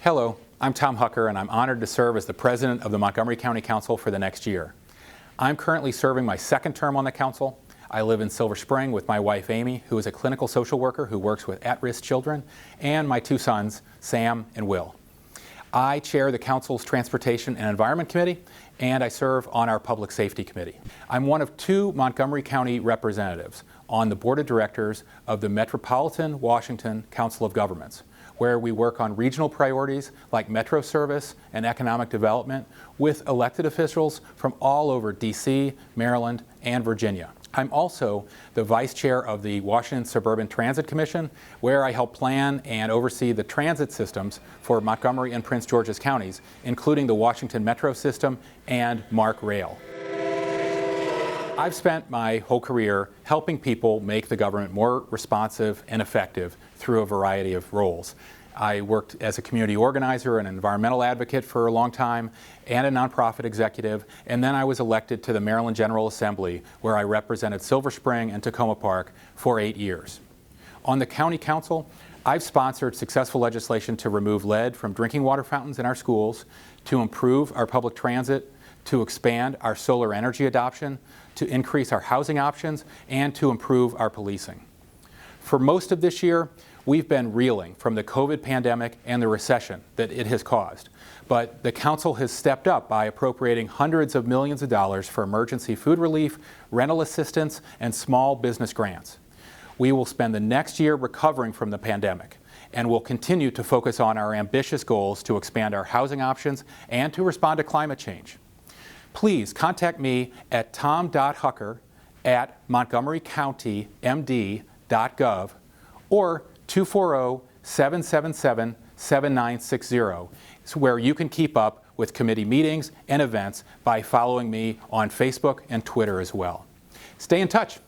Hello, I'm Tom Hucker, and I'm honored to serve as the president of the Montgomery County Council for the next year. I'm currently serving my second term on the council. I live in Silver Spring with my wife Amy, who is a clinical social worker who works with at-risk children, and my two sons, Sam and Will. I chair the council's Transportation and Environment Committee, and I serve on our Public Safety Committee. I'm one of two Montgomery County representatives on the board of directors of the Metropolitan Washington Council of Governments, where we work on regional priorities like metro service and economic development with elected officials from all over DC, Maryland, and Virginia. I'm also the vice chair of the Washington Suburban Transit Commission, where I help plan and oversee the transit systems for Montgomery and Prince George's counties, including the Washington Metro system and MARC Rail. I've spent my whole career helping people make the government more responsive and effective through a variety of roles. I worked as a community organizer and environmental advocate for a long time, and a nonprofit executive, and then I was elected to the Maryland General Assembly, where I represented Silver Spring and Tacoma Park for 8 years. On the county council, I've sponsored successful legislation to remove lead from drinking water fountains in our schools, to improve our public transit, to expand our solar energy adoption, to increase our housing options, and to improve our policing. For most of this year, we've been reeling from the COVID pandemic and the recession that it has caused. But the council has stepped up by appropriating hundreds of millions of dollars for emergency food relief, rental assistance, and small business grants. We will spend the next year recovering from the pandemic, and will continue to focus on our ambitious goals to expand our housing options and to respond to climate change. Please contact me at tom.hucker@montgomerycountymd.gov or 240-777-7960, where you can keep up with committee meetings and events by following me on Facebook and Twitter as well. Stay in touch.